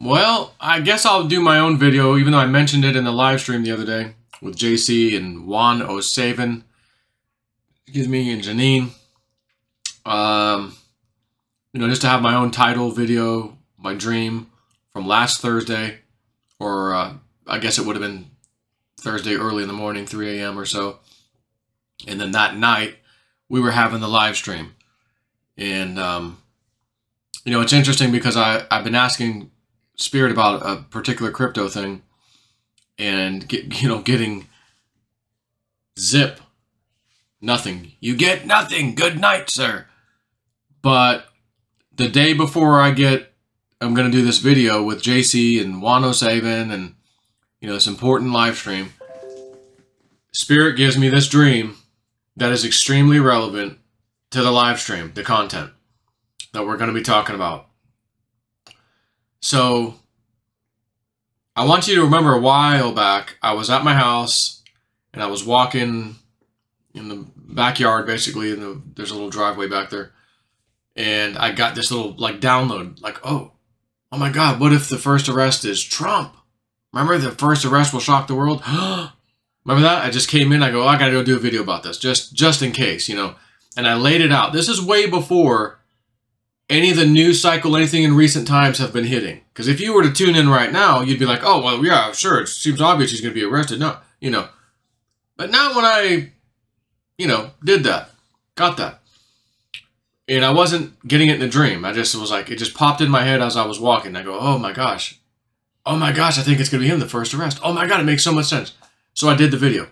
Well, I guess I'll do my own video, even though I mentioned it in the live stream the other day with JC and Juan07, excuse me, and Janine. You know, just to have my own title video, my dream from last Thursday, or I guess it would have been Thursday early in the morning, 3 a.m. or so. And then that night, we were having the live stream. And, you know, it's interesting because I've been asking Spirit about a particular crypto thing and, getting zip. Nothing. You get nothing. Good night, sir. But the day before I'm going to do this video with JC and Juan07 and, this important live stream, Spirit gives me this dream that is extremely relevant to the live stream, the content that we're going to be talking about. So, I want you to remember a while back, I was at my house and I was walking in the backyard, basically, and there's a little driveway back there. And I got this little, download, oh my God, what if the first arrest is Trump? Remember, the first arrest will shock the world? Remember that? I just came in, I go, I gotta go do a video about this, just in case, And I laid it out. This is way before any of the news cycle, anything in recent times have been hitting. Because if you were to tune in right now, you'd be like, oh, well, yeah, sure, it seems obvious he's gonna be arrested. No, But not when I, did that, got that. And I wasn't getting it in a dream. I just was like, it just popped in my head as I was walking. I go, oh my gosh, I think it's going to be him, the first arrest. Oh my God, it makes so much sense. So I did the video.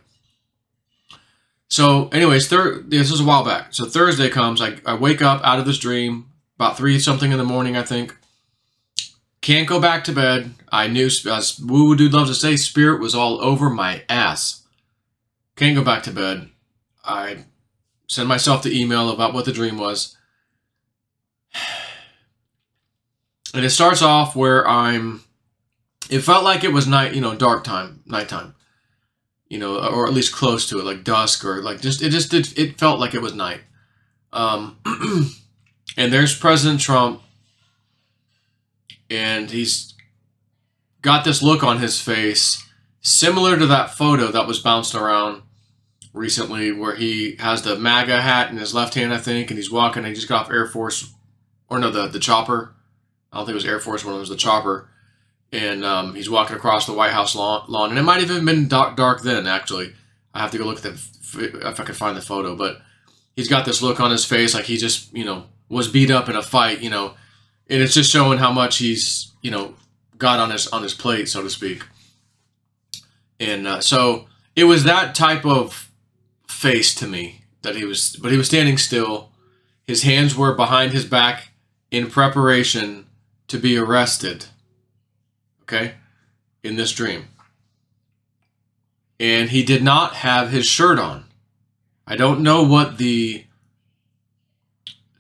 So anyways, this was a while back. So Thursday comes, I wake up out of this dream, about 3-something in the morning, I think. Can't go back to bed. I knew, as Woo Dude loves to say, Spirit was all over my ass. Can't go back to bed. I send myself the email about what the dream was. And it starts off where it felt like it was night, dark time, nighttime, or at least close to it, like dusk, or it felt like it was night. And there's President Trump, and he's got this look on his face, similar to that photo that was bounced around recently, where he has the MAGA hat in his left hand, I think, and he's walking, and he just got off Air Force, or no, the chopper. I don't think it was Air Force One, it was the chopper. And he's walking across the White House lawn. And it might have even been dark then, actually. I have to go look at if I can find the photo. But he's got this look on his face like he just, was beat up in a fight, And it's just showing how much he's, got on his plate, so to speak. And so it was that type of face to me that but he was standing still. His hands were behind his back in preparation to be arrested, okay, in this dream. And he did not have his shirt on. I don't know what the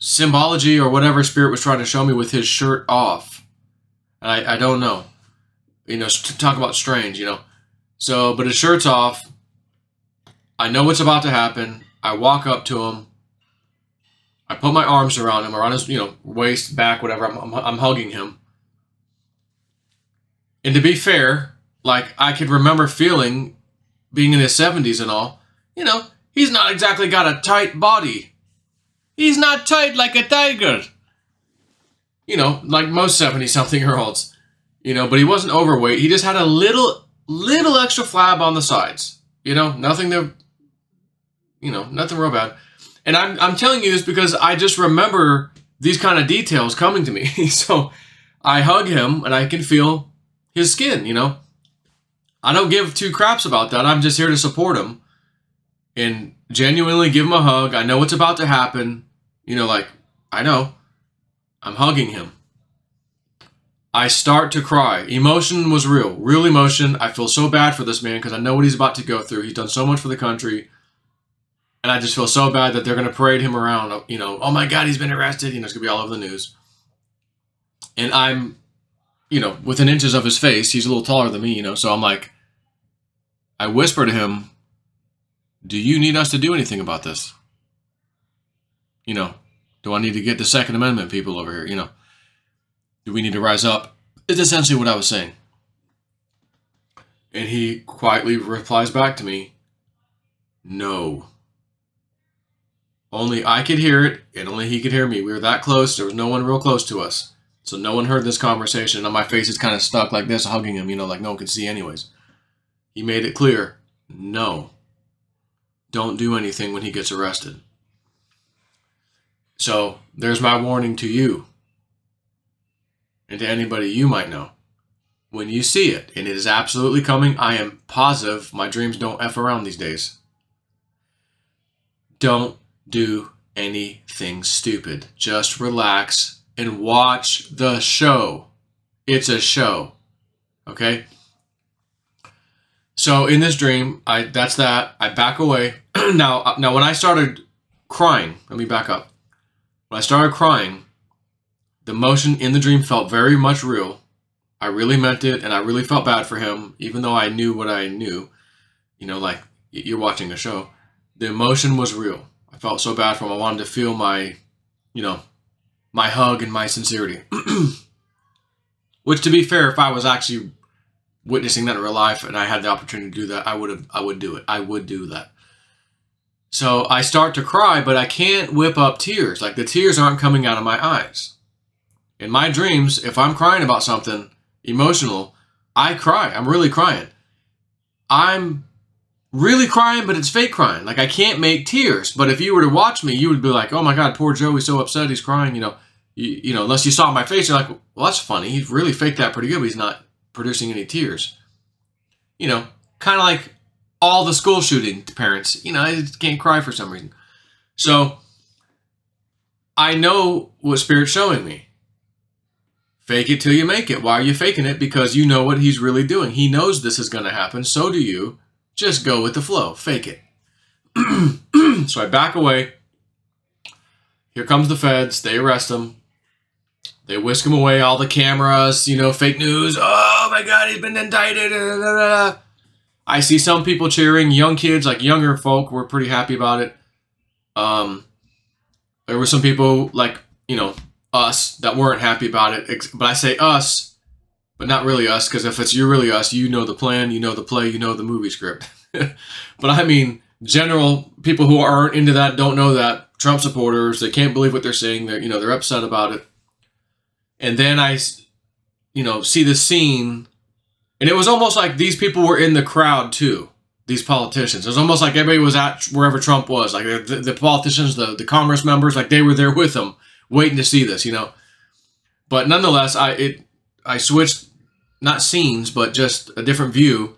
symbology or whatever Spirit was trying to show me with his shirt off. I don't know. Talk about strange, So, but his shirt's off. I know what's about to happen. I walk up to him. I put my arms around him, around his, waist, back, whatever. I'm hugging him. And to be fair, I could remember feeling, being in his 70s and all, he's not exactly got a tight body. He's not tight like a tiger. Like most 70-something-year-olds. But he wasn't overweight. He just had a little extra flab on the sides. Nothing nothing real bad. And I'm telling you this because I just remember these kind of details coming to me. So I hug him and I can feel his skin, I don't give two craps about that. I'm just here to support him and genuinely give him a hug. I know what's about to happen. I know. I'm hugging him. I start to cry. Emotion was real emotion. I feel so bad for this man because I know what he's about to go through. He's done so much for the country. And I just feel so bad that they're going to parade him around, oh my God, he's been arrested. It's going to be all over the news. And I'm, within inches of his face. He's a little taller than me, so I'm like, I whisper to him, do you need us to do anything about this? Do I need to get the Second Amendment people over here, Do we need to rise up It's essentially what I was saying. And he quietly replies back to me, no. Only I could hear it, and only he could hear me. We were that close. There was no one real close to us. So no one heard this conversation. And my face is kind of stuck like this, hugging him, you know, like no one could see anyways. He made it clear, no. Don't do anything when he gets arrested. So there's my warning to you and to anybody you might know. When you see it, and it is absolutely coming, I am positive my dreams don't F around these days. Don't do anything stupid. Just relax and watch the show. It's a show. Okay? So in this dream, that's that. I back away. Now when I started crying, let me back up. When I started crying, the emotion in the dream felt very much real. I really meant it, and I really felt bad for him, even though I knew what I knew. You know, like, you're watching a show. The emotion was real. I felt so bad for him. I wanted to feel my, you know, my hug and my sincerity. Which, to be fair, if I was actually witnessing that in real life and I had the opportunity to do that, I would do it. I would do that. So I start to cry, but I can't whip up tears. Like, the tears aren't coming out of my eyes. In my dreams, if I'm crying about something emotional, I cry. I'm really crying. I'm really crying, but it's fake crying. Like, I can't make tears. But if you were to watch me, you would be like, oh my God, poor Joe, he's so upset, he's crying. You know, unless you saw my face, you're like, well, that's funny. He really faked that pretty good, but he's not producing any tears. You know, kind of like all the school shooting parents. You know, I just can't cry for some reason. So I know what Spirit's showing me. Fake it till you make it. Why are you faking it? Because you know what he's really doing. He knows this is going to happen. So do you. Just go with the flow. Fake it. So I back away. Here comes the feds. They arrest him. They whisk him away. All the cameras, you know, fake news. Oh my God, he's been indicted. I see some people cheering. Young kids, like younger folk, were pretty happy about it. There were some people like, you know, us that weren't happy about it. But I say us, but not really us, because if it's you're really us, you know the plan, you know the play, you know the movie script. But I mean, general people who aren't into that, don't know that, Trump supporters, they can't believe what they're seeing. They're, you know, they're upset about it. And then I, you know, see this scene, and it was almost like these people were in the crowd too. These politicians. It was almost like everybody was at wherever Trump was. Like the politicians, the Congress members, like they were there with him, waiting to see this, you know. But nonetheless, I switched, not scenes, but just a different view,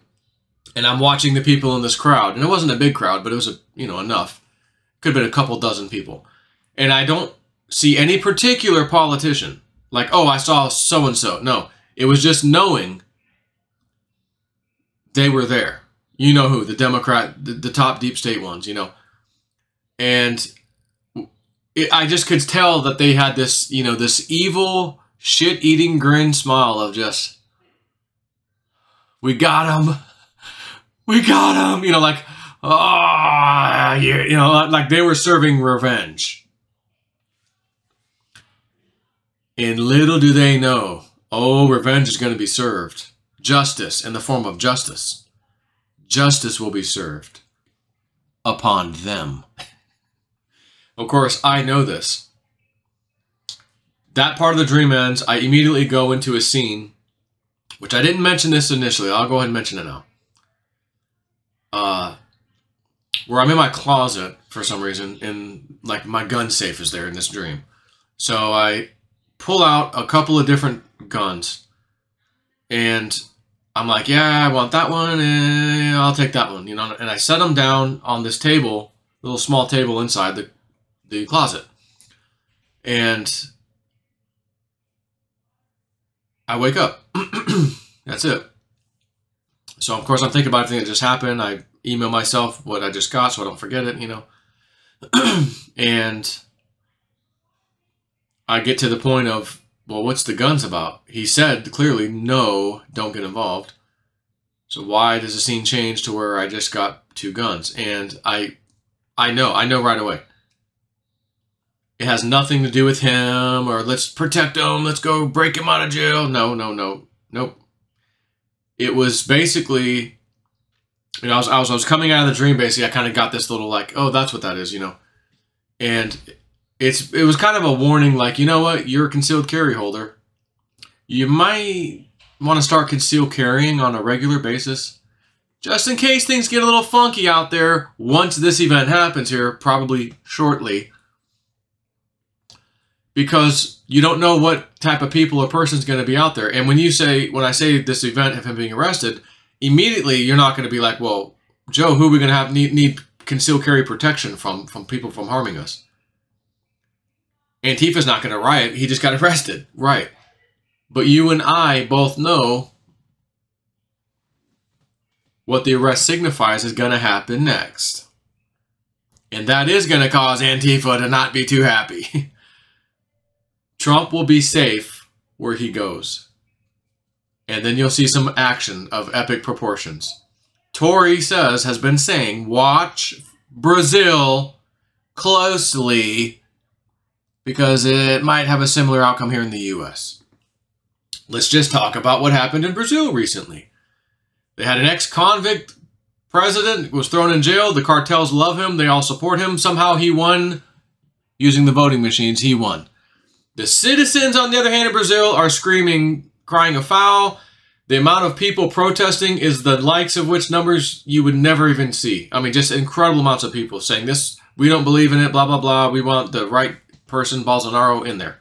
and I'm watching the people in this crowd. And it wasn't a big crowd, but it was, you know, enough. Could have been a couple dozen people. And I don't see any particular politician. Like, oh, I saw so-and-so. No, it was just knowing they were there. You know who, the Democrat, the top deep state ones, you know. And I just could tell that they had this, you know, this evil, shit-eating grin smile of just, we got him. We got him. You know, like, oh, you know, like they were serving revenge. And little do they know, oh, revenge is going to be served. Justice in the form of justice. Justice will be served upon them. Of course, I know this. That part of the dream ends. I immediately go into a scene, which I didn't mention this initially. I'll go ahead and mention it now. Where I'm in my closet for some reason, and like my gun safe is there in this dream. So I pull out a couple of different guns, and I'm like, yeah, I want that one, and I'll take that one, you know. And I set them down on this table, little small table inside the closet. And I wake up. That's it. So, of course, I'm thinking about everything that just happened. I email myself what I just got so I don't forget it, you know. And I get to the point of, well, what's the guns about? He said clearly, no, don't get involved. So why does the scene change to where I just got 2 guns? And I know right away. It has nothing to do with him, or let's protect him, let's go break him out of jail. No, no, no, nope. It was basically, you know, I was coming out of the dream. Basically, I kind of got this little like, oh, that's what that is, you know. And it was kind of a warning, like, you know what, you're a concealed carry holder. You might want to start concealed carrying on a regular basis, just in case things get a little funky out there once this event happens here, probably shortly. Because you don't know what type of people or person's going to be out there. And when I say this event of him being arrested, immediately you're not going to be like, well, Joe, who are we going to have need concealed carry protection from people from harming us? Antifa's not going to riot. He just got arrested. Right. But you and I both know what the arrest signifies is going to happen next. And that is going to cause Antifa to not be too happy. Trump will be safe where he goes. And then you'll see some action of epic proportions. Tory has been saying, watch Brazil closely because it might have a similar outcome here in the U.S. Let's just talk about what happened in Brazil recently. They had an ex-convict president who was thrown in jail. The cartels love him. They all support him. Somehow he won using the voting machines. He won. The citizens, on the other hand, in Brazil are screaming, crying a foul. The amount of people protesting is the likes of which numbers you would never even see. I mean, just incredible amounts of people saying this, we don't believe in it, blah, blah, blah. We want the right person, Bolsonaro, in there.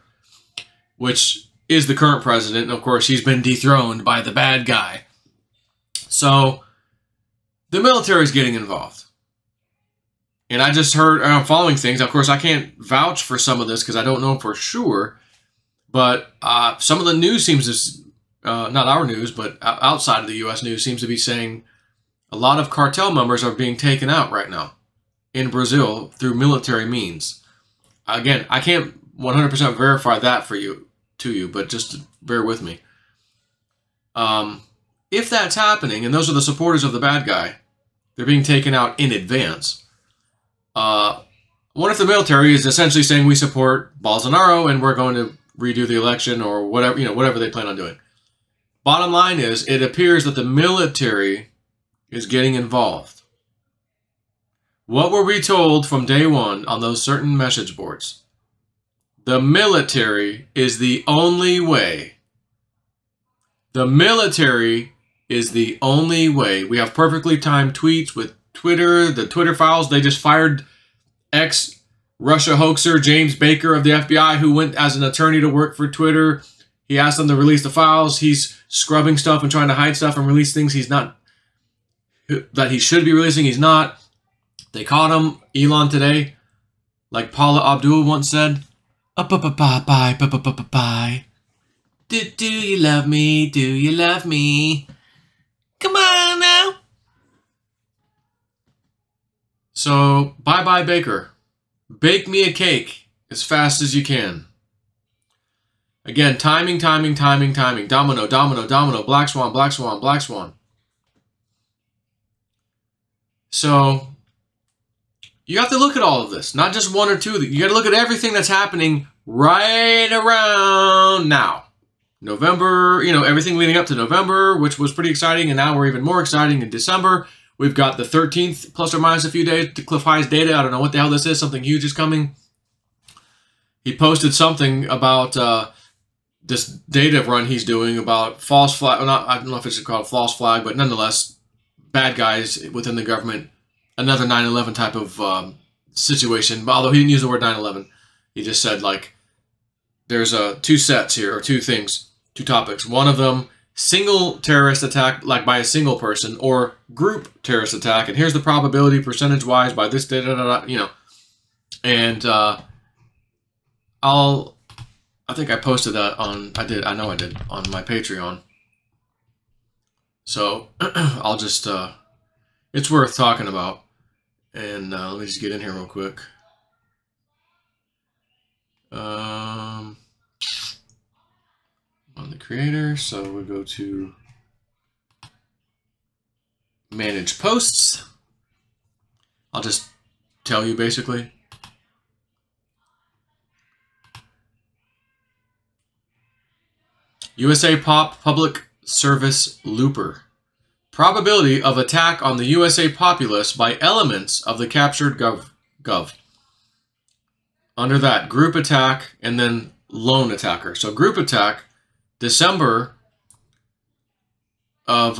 Which is the current president, and of course he's been dethroned by the bad guy. So the military is getting involved. And I just heard, I'm following things. Of course, I can't vouch for some of this because I don't know for sure. But some of the news seems to, not our news, but outside of the U.S. news seems to be saying a lot of cartel members are being taken out right now in Brazil through military means. Again, I can't 100% verify that to you, but just bear with me. If that's happening, and those are the supporters of the bad guy, they're being taken out in advance. What if the military is essentially saying we support Bolsonaro and we're going to redo the election or whatever, whatever they plan on doing? Bottom line is, it appears that the military is getting involved. What were we told from day one on those certain message boards? The military is the only way. The military is the only way. We have perfectly timed tweets with Twitter, the Twitter files. They just fired ex-Russia hoaxer James Baker of the FBI, who went as an attorney to work for Twitter. He asked them to release the files. He's scrubbing stuff and trying to hide stuff and release things that he should be releasing. He's not. They caught him, Elon, today. Like Paula Abdul once said, bye. Do you love me? Do you love me? Come on now. So, bye-bye, Baker. Bake me a cake as fast as you can. Again, timing. Domino, black swan. So, you have to look at all of this, not just one or two. You got to look at everything that's happening right around now. November, everything leading up to November, which was pretty exciting, and now we're even more exciting in December. We've got the 13th, plus or minus a few days, to Cliff High's data. I don't know what the hell this is. Something huge is coming. He posted something about this data run he's doing about false flag. I don't know if it's called false flag, but nonetheless, bad guys within the government. Another 9/11 type of situation. But although he didn't use the word 9/11, he just said, like, there's two sets here, or two things, two topics. One of them, single terrorist attack, like by a single person, or group terrorist attack. And here's the probability percentage-wise by this data, And I think I posted that on, I know I did, on my Patreon. So I'll just, it's worth talking about. And let me just get in here real quick. On the creator, so we'll go to manage posts. I'll just tell you basically. USA Public Service Looper. Probability of attack on the USA populace by elements of the captured gov. Under that, group attack and then lone attacker. So group attack, December of,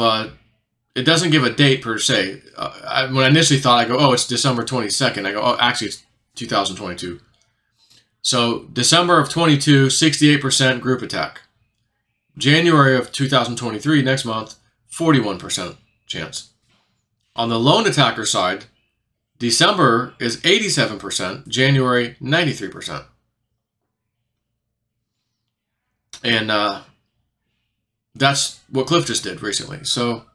it doesn't give a date per se. When I initially thought, I go, oh, it's December 22nd. I go, oh, actually it's 2022. So December of 22, 68% group attack. January of 2023, next month, 41% chance. On the lone attacker side, December is 87%, January 93%. And that's what Cliff just did recently. So,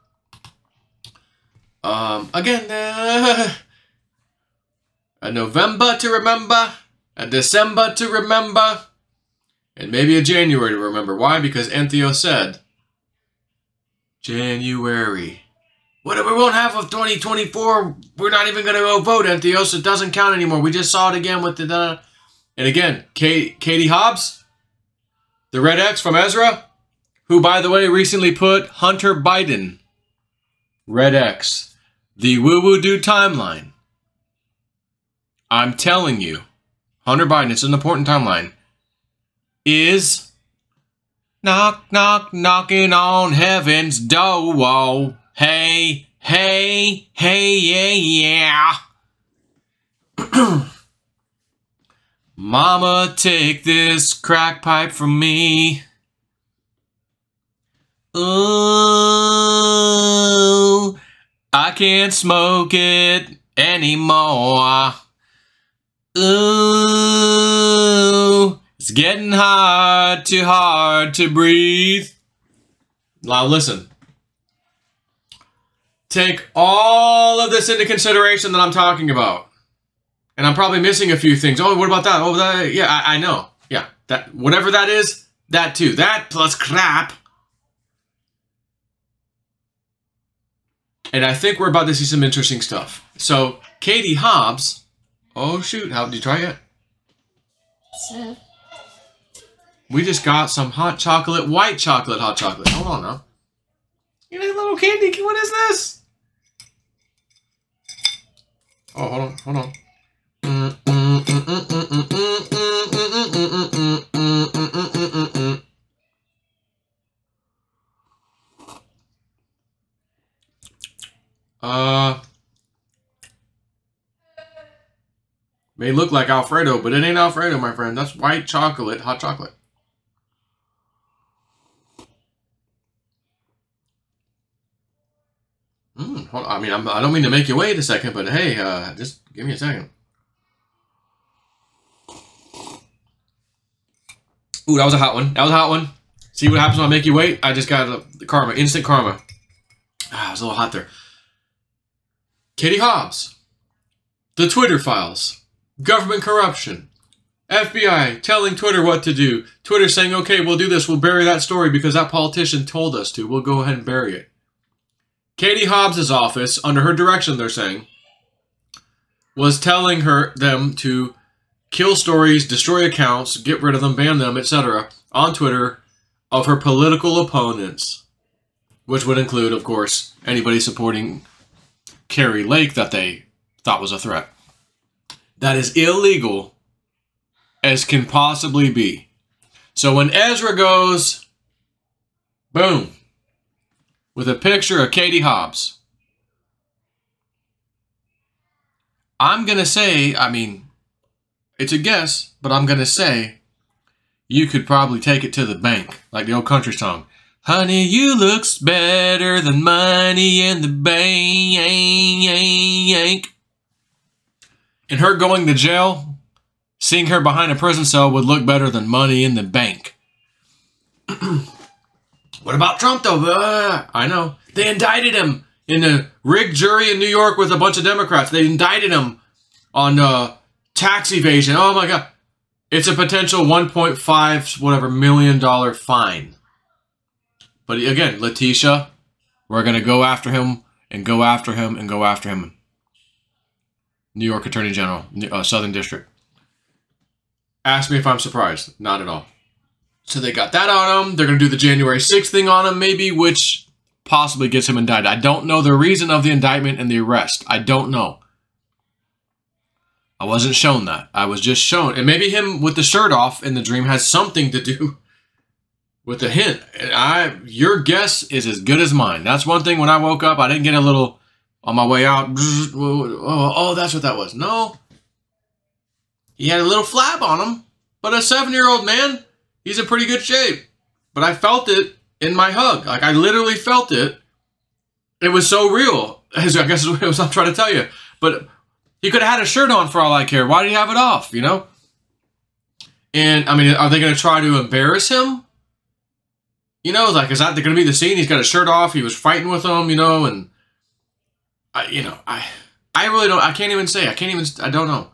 again, a November to remember, a December to remember, and maybe a January to remember. Why? Because Entheo said, January. What we won't have of 2024, we're not even going to go vote, Entheo, so it doesn't count anymore. We just saw it again with the... And again, Katie Hobbs, the Red X from Ezra, who, by the way, recently put Hunter Biden, Red X, the woo-woo dude timeline. I'm telling you, Hunter Biden, it's an important timeline, is knock, knock, knocking on heaven's door. Whoa. Hey, hey, hey, yeah, yeah. Mama, take this crack pipe from me. Ooh, I can't smoke it anymore. Ooh, it's getting hard to breathe. Now listen. Take all of this into consideration that I'm talking about. And I'm probably missing a few things. Oh, what about that? Oh, that, yeah, I know. Yeah, that whatever that is, that too. That plus crap. And I think we're about to see some interesting stuff. So, Katie Hobbs. Oh, shoot. How did you try it? So. We just got some hot chocolate, white chocolate, hot chocolate. Hold on now. You need a little candy. What is this? Oh, hold on. May look like Alfredo, but it ain't Alfredo, my friend. That's white chocolate, hot chocolate. Hold on. I mean, I don't mean to make you wait a second, but hey, just give me a second. Ooh, that was a hot one. That was a hot one. See what happens when I make you wait? I just got the karma, instant karma. Ah, it was a little hot there. Katie Hobbs, the Twitter files, government corruption, FBI telling Twitter what to do, Twitter saying, okay, we'll do this, we'll bury that story because that politician told us to, we'll go ahead and bury it. Katie Hobbs' office, under her direction, they're saying, was telling them to kill stories, destroy accounts, get rid of them, ban them, etc. on Twitter of her political opponents, which would include, of course, anybody supporting Carrie Lake that they thought was a threat. That is illegal as can possibly be. So when Ezra goes, boom, with a picture of Katie Hobbs, I'm going to say, I mean, it's a guess, but I'm going to say you could probably take it to the bank, like the old country song. Honey, you looks better than money in the bank. And her going to jail, seeing her behind a prison cell would look better than money in the bank. What about Trump, though? I know. They indicted him in a rigged jury in New York with a bunch of Democrats. They indicted him on tax evasion. Oh, my God. It's a potential $1.5 million fine. But again, Letitia, we're going to go after him and go after him and go after him. New York Attorney General, Southern District. Ask me if I'm surprised. Not at all. So they got that on him. They're going to do the January 6th thing on him, maybe, which possibly gets him indicted. I don't know the reason of the indictment and the arrest. I don't know. I wasn't shown that. I was just shown. And maybe him with the shirt off in the dream has something to do with the hint. Your guess is as good as mine. That's one thing. When I woke up, I didn't get a little on my way out. Oh, that's what that was. No. He had a little flab on him. But a 7-year-old man, he's in pretty good shape. But I felt it in my hug. Like, I literally felt it. It was so real. I guess is what I'm trying to tell you. But he could have had a shirt on for all I care. Why did he have it off, you know? And, I mean, are they going to try to embarrass him? You know, like, is that going to be the scene? He's got a shirt off. He was fighting with them, you know, and, I really don't, I don't know.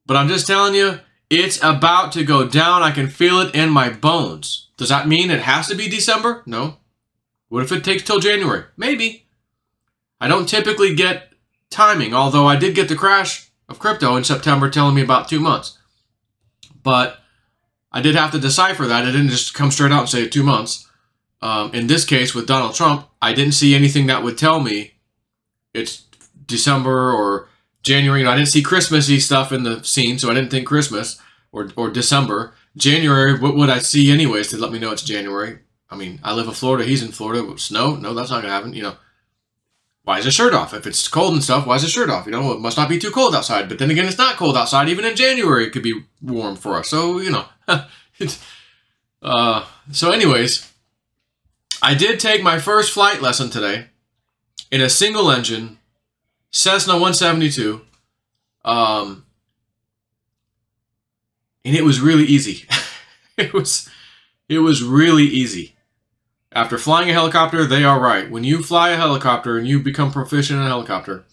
But I'm just telling you, it's about to go down. I can feel it in my bones. Does that mean it has to be December? No. What if it takes till January? Maybe. I don't typically get timing, although I did get the crash of crypto in September telling me about 2 months. But I did have to decipher that. It didn't just come straight out and say 2 months. In this case, with Donald Trump, I didn't see anything that would tell me it's December or January. You know, I didn't see Christmassy stuff in the scene, so I didn't think Christmas or December. January, what would I see anyways to let me know it's January? I mean, I live in Florida. He's in Florida. Snow? No, that's not going to happen. You know, why is his shirt off? If it's cold and stuff, why is his shirt off? You know, it must not be too cold outside. But then again, it's not cold outside. Even in January, it could be warm for us. So, you know. So anyways, I did take my first flight lesson today in a single engine Cessna 172. And it was really easy. It was really easy. After flying a helicopter, they are right. When you fly a helicopter and you become proficient in a helicopter,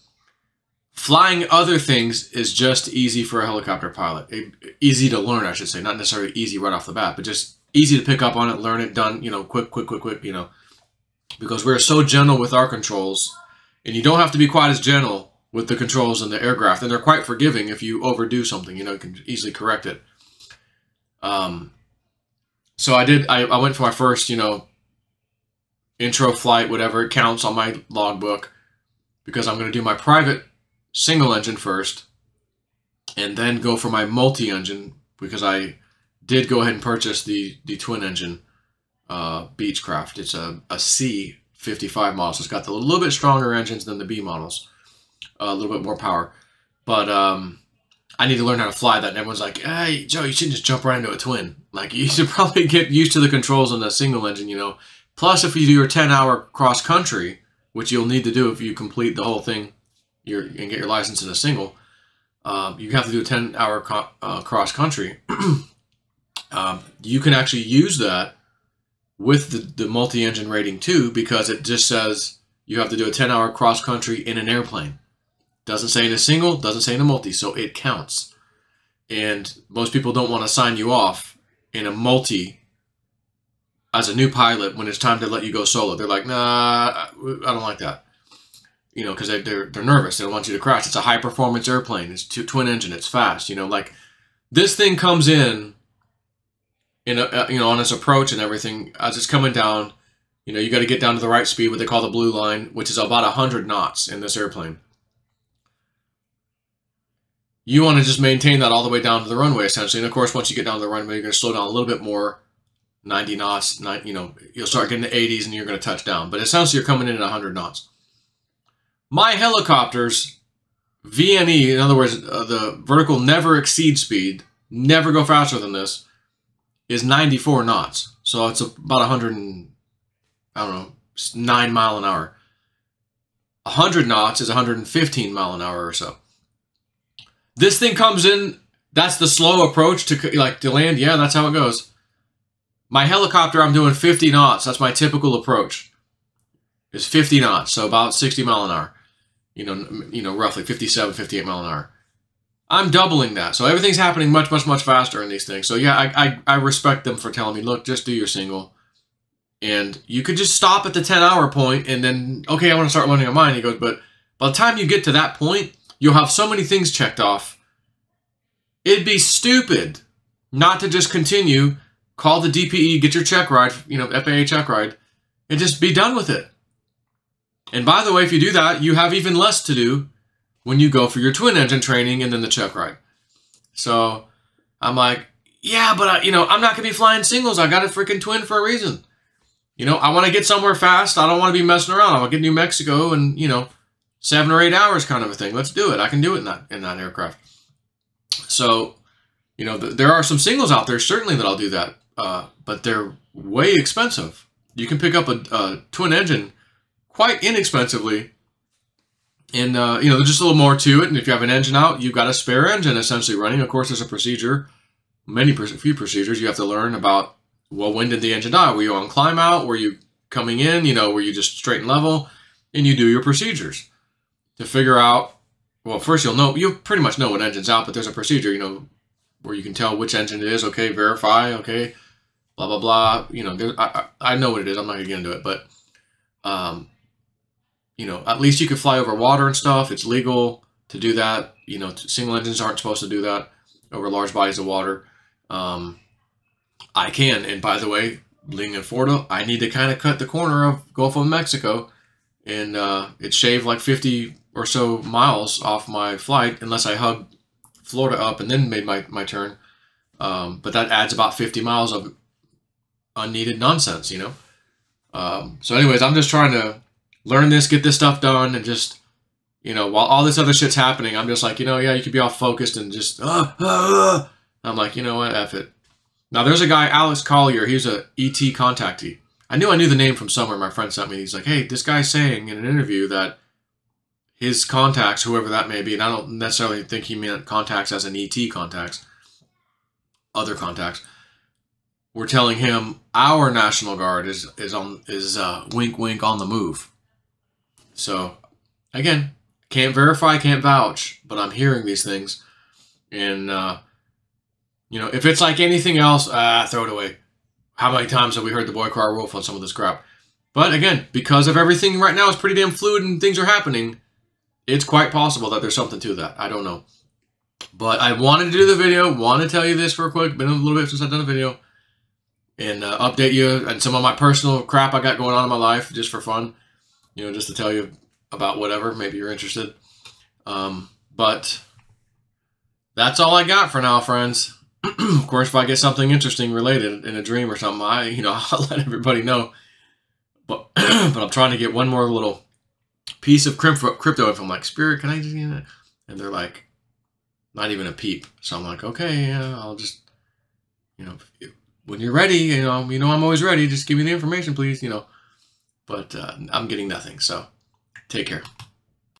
flying other things is just easy for a helicopter pilot. Easy to learn, I should say. Not necessarily easy right off the bat, but just easy to pick up on it, learn it, done, you know, quick, you know. Because we're so gentle with our controls, and you don't have to be quite as gentle with the controls in the aircraft. And they're quite forgiving if you overdo something, you know, you can easily correct it. So I went for my first, you know, intro flight, whatever it counts on my logbook, because I'm going to do my private single engine first and then go for my multi-engine, because I did go ahead and purchase the twin engine Beechcraft. It's a C55 model, so it's got the little bit stronger engines than the B models, a little bit more power. But I need to learn how to fly that. And everyone's like, hey, Joe, you shouldn't just jump right into a twin. Like, you should probably get used to the controls on the single engine, you know. Plus, if you do your 10-hour cross-country, which you'll need to do if you complete the whole thing and get your license in a single, you have to do a 10-hour cross-country. You can actually use that with the multi-engine rating too, because it just says you have to do a 10-hour cross-country in an airplane. Doesn't say in a single, doesn't say in a multi, so it counts. And most people don't want to sign you off in a multi as a new pilot when it's time to let you go solo. They're like, nah, I don't like that. You know, because they're nervous. They don't want you to crash. It's a high-performance airplane. It's twin engine. It's fast. You know, like, this thing comes in a, you know, on its approach and everything, as it's coming down, you know, you got to get down to the right speed, what they call the blue line, which is about 100 knots in this airplane. You want to just maintain that all the way down to the runway, essentially. And of course, once you get down to the runway, you're going to slow down a little bit more, 90 knots, you know, you'll start getting to 80s and you're going to touch down. But essentially, you're coming in at 100 knots. My helicopters, VNE, in other words, the vertical never exceed speed, never go faster than this, is 94 knots. So it's about 9 mile an hour. 100 knots is 115 mile an hour or so. This thing comes in, that's the slow approach to land. Yeah, that's how it goes. My helicopter, I'm doing 50 knots. That's my typical approach. It's 50 knots, so about 60 mile an hour. You know, roughly 57, 58 mile an hour. I'm doubling that. So everything's happening much, much, much faster in these things. So yeah, I respect them for telling me, look, just do your single. And you could just stop at the 10-hour point and then, okay, I want to start learning on mine. He goes, but by the time you get to that point, you'll have so many things checked off. It'd be stupid not to just continue call the DPE, get your check ride, FAA check ride, and just be done with it. And by the way, if you do that, you have even less to do when you go for your twin engine training and then the check ride. So I'm like, yeah, but I'm not going to be flying singles. I got a freaking twin for a reason. I want to get somewhere fast. I don't want to be messing around. I want to get to New Mexico and, 7 or 8 hours kind of a thing. Let's do it. I can do it in that aircraft. So, there are some singles out there, certainly, that I'll do that. But they're way expensive. You can pick up a twin engine quite inexpensively. And, there's just a little more to it. And if you have an engine out, you've got a spare engine essentially running. Of course, there's a procedure, few procedures you have to learn about. Well, when did the engine die? Were you on climb out? Were you coming in? Were you just straight and level? And you do your procedures to figure out, well, first you'll pretty much know when engine's out, but there's a procedure, where you can tell which engine it is. Okay, verify, okay, blah, blah, blah. I know what it is. I'm not going to get into it, but, at least you can fly over water and stuff. It's legal to do that. Single engines aren't supposed to do that over large bodies of water. I can. And by the way, being in Florida, I need to kind of cut the corner of Gulf of Mexico. And it shaved like 50 or so miles off my flight, unless I hugged Florida up and then made my turn. But that adds about 50 miles of unneeded nonsense, So anyways, I'm just trying to learn this, get this stuff done, and just, while all this other shit's happening, I'm just like, yeah, you could be all focused and just, I'm like, you know what, F it. Now, there's a guy, Alex Collier. He's a ET contactee. I knew the name from somewhere. My friend sent me. He's like, hey, this guy's saying in an interview that his contacts, whoever that may be, and I don't necessarily think he meant contacts as an ET contacts, other contacts, were telling him our National Guard is wink wink on the move. So, again, can't verify, can't vouch, but I'm hearing these things, and if it's like anything else, throw it away. How many times have we heard the boy cry wolf on some of this crap? But again, because of everything right now is pretty damn fluid and things are happening, it's quite possible that there's something to that. I don't know. But I wanted to do the video, wanted to tell you this real quick. Been a little bit since I've done a video. And update you and some of my personal crap I got going on in my life just for fun. Just to tell you about whatever. Maybe you're interested. But that's all I got for now, friends. Of course, if I get something interesting related in a dream or something, I'll let everybody know. But I'm trying to get one more little piece of crypto info. I'm like, Spirit, can I just get that? And they're like, not even a peep. So I'm like, okay, yeah, I'll just, when you're ready, I'm always ready. Just give me the information, please, But I'm getting nothing. So take care.